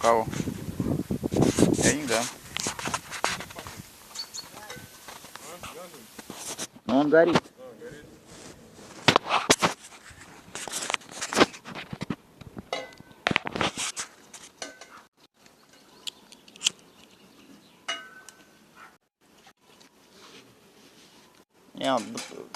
какао. Чайник, да. Но он горит. Не,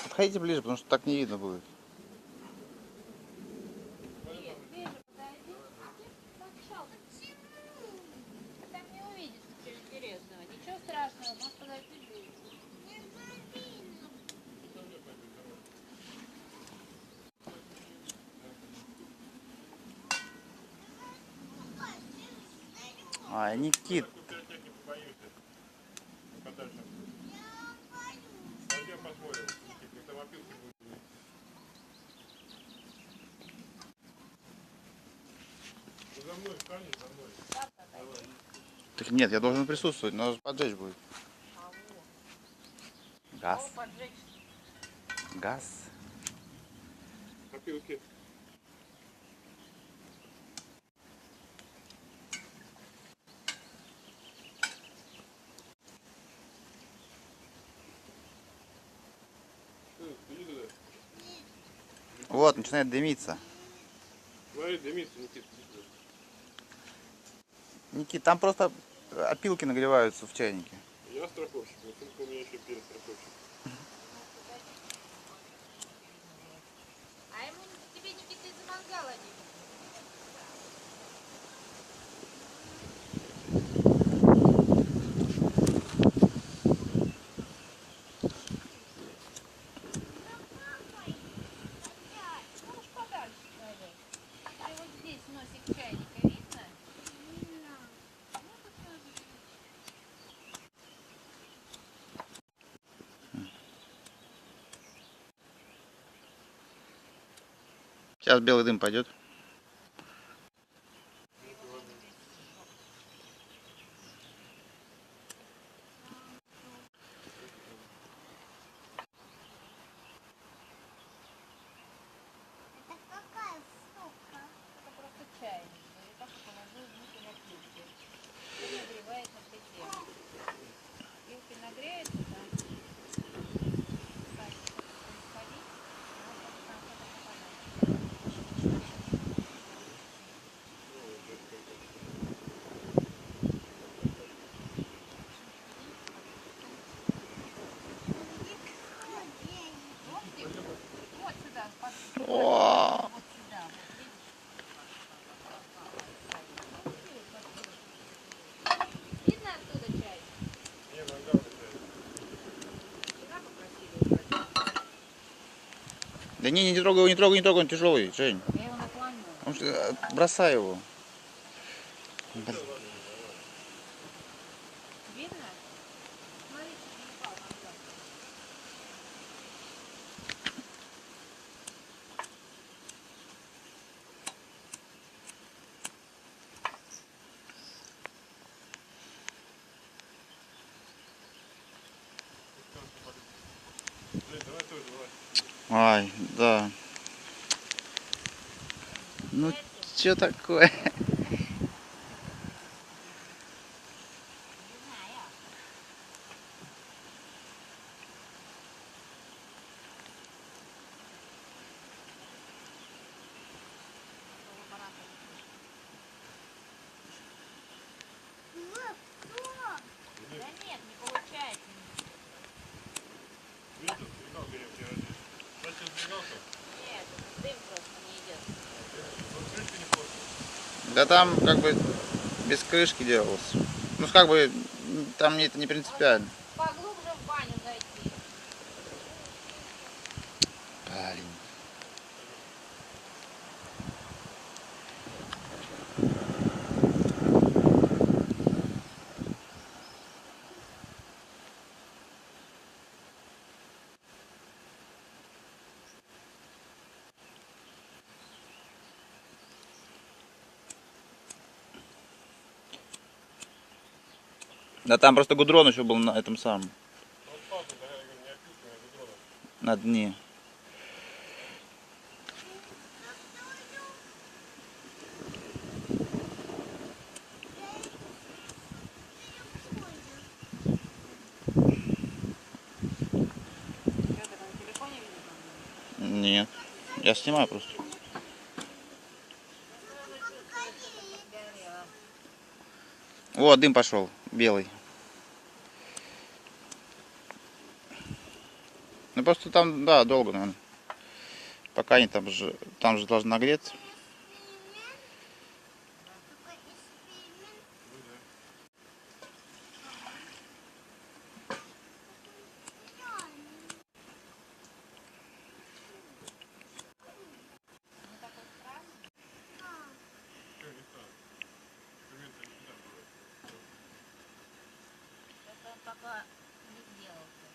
подходите ближе, потому что так не видно будет. Ничего страшного, может подойти ближе. А, Никит. Так нет, я должен присутствовать, но поджечь будет. Газ. Газ. Опилки. Вот, начинает дымиться. Смотри, дымится, Никит. Никит, там просто опилки нагреваются в чайнике. Я страховщик, но только у меня еще перестраховщик. А ему тебе Никита из-за мангала не можешь подальше ставить. Ты вот здесь носик чайника видно? Сейчас белый дым пойдет. Это просто чайник. И так вот положил внутрь на плитке. Он нагревает на плите. Вилки нагреется, да? Так, происходить. Вот там что-то попадает. Вот сюда, О! вот сюда, вот видишь? Видно оттуда чай? Не, мангал Вчера попросили убрать. Да не трогай его, не трогай, не трогай, он тяжелый, Жень. Я его наклоню. Бросай его. Видно? Смотри, чтобы не упал мангал. давай тоже, давай. Ай, да. Ну, что такое? Да нет, не получается. Видишь, зажигалка я вчера здесь. Зачем зажигалка? Нет, дым просто не идет. Вот крышка не плотная. Да там как бы без крышки делалось. Ну, как бы там мне это не принципиально. Поглубже в баню зайти. Блин. Да там просто гудрон еще был на этом самом, Вот палка, да, я говорю, не опилка, а гудрона. на дне. Я снимаю просто. Подгорело. О, дым пошел, белый. Ну просто там, да, долго, наверное. Пока они там же должны нагреться. Ну такой странный. Что не так? Эксперименты не всегда бывают. Это он пока не сделался.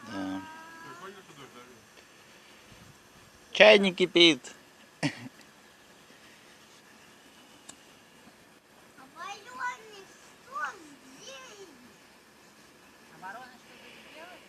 Да. Ты понял, что дождь давил? Чайник кипит. А вороны что-то сделали?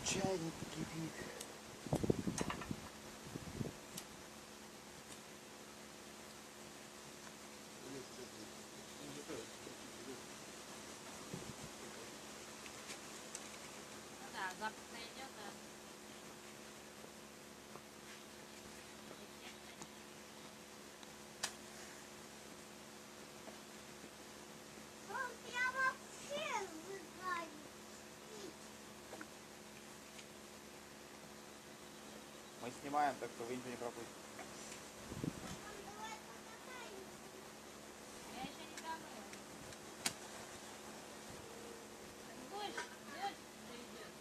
Чайник кипит. Ну да, запах-то идет, да. Мы снимаем, так что вы ничего не пропустите. Я еще не домыла. Дождь же идет.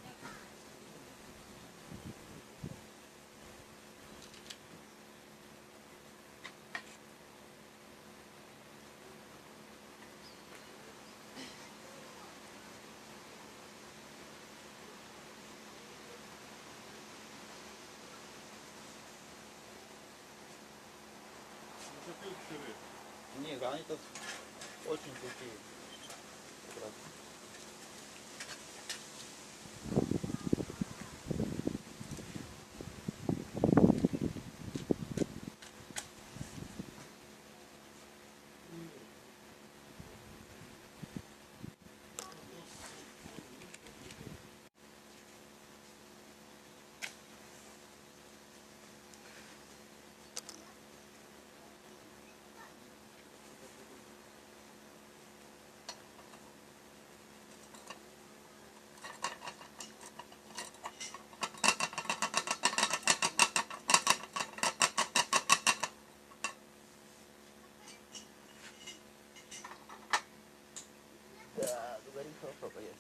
Зацепил сыры. Нет, они тут очень сухие. Как раз. Да, говорит хорошо, поехали.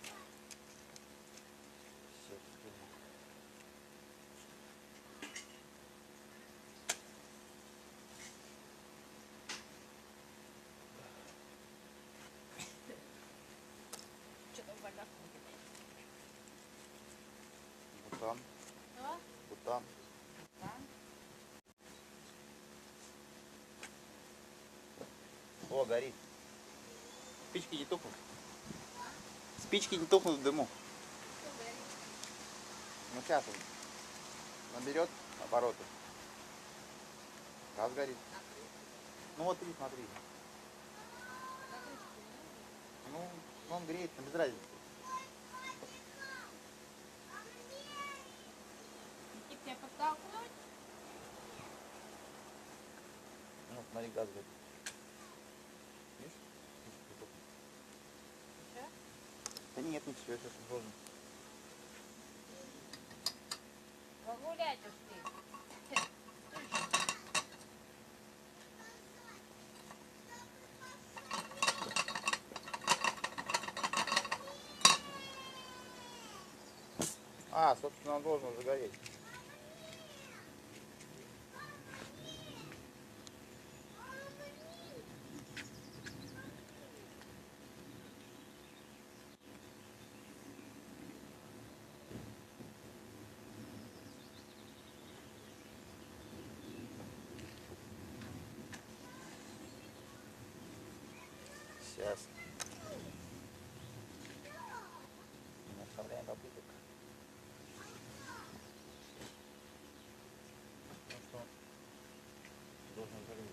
Все, Что там вода? бутан, Что? бутан. Там? О, горит. Спички не тухнут. Спички не тухнут в дыму. Что горит? Ну сейчас он наберет обороты. Газ горит. Ну вот ты смотри. Ну он греет, без разницы. Никит, тебя подтолкнуть? Ну смотри, газ горит. Видишь? Спички не тухнут. Что? Да нет, ничего, сейчас сложно. Погулять ушли. А, собственно, он должен загореть. Сейчас. Не оставляем попыток. Ну что, должен загрузить.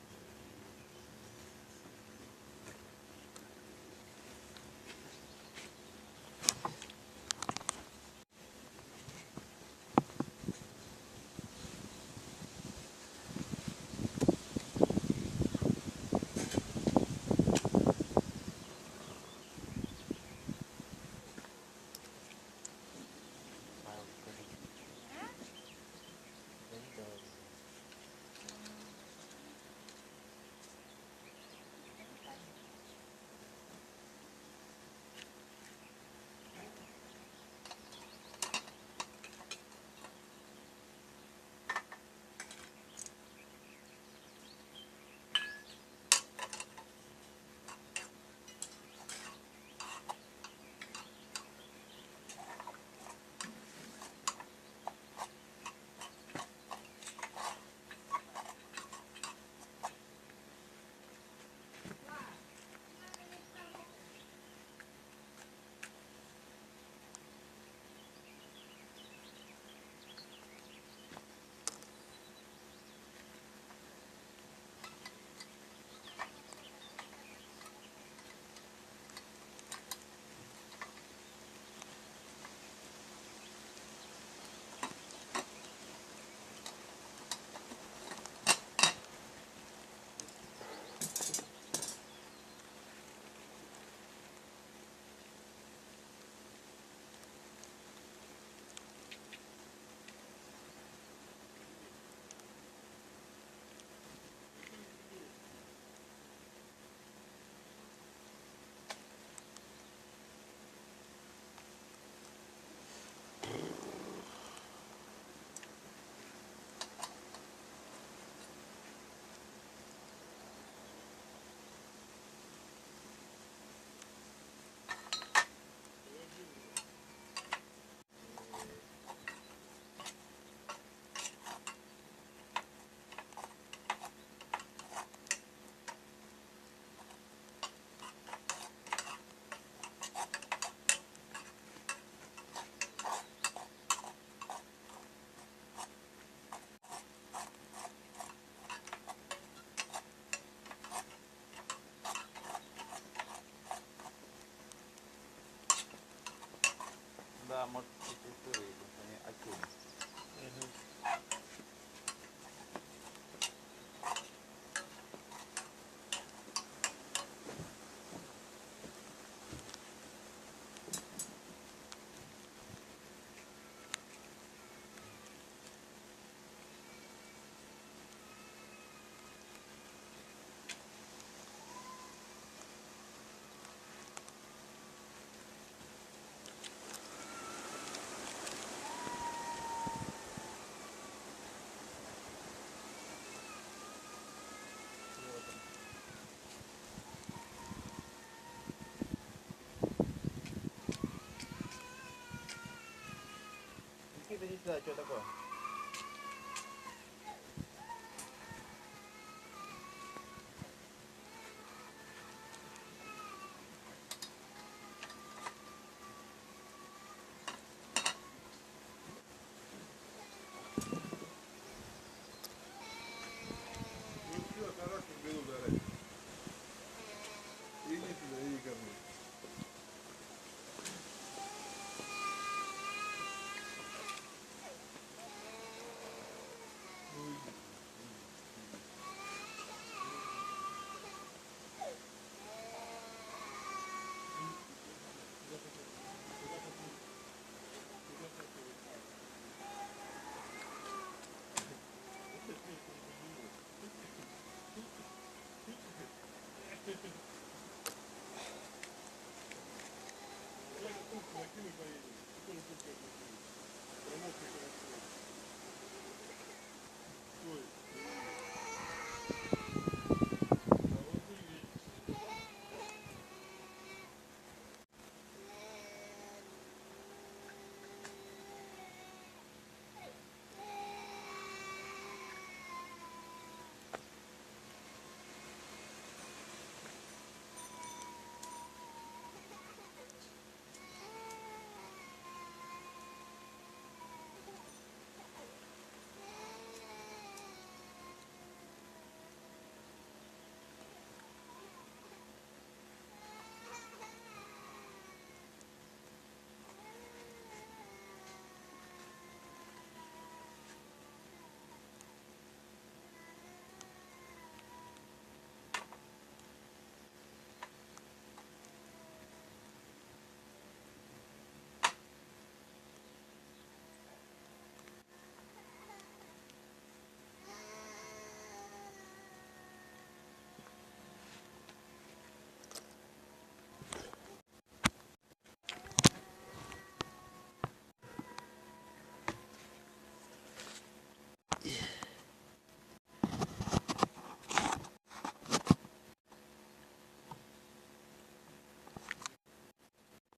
Да, может чуть истории, потому что они отдельно. Никита, иди сюда, что такое? Ну все, хорошо, минуту орать. Иди сюда, иди ко мне. Ну иди. Я куртку накину и поедем. Потом куртку накину. Промокнет хорошо. Стой.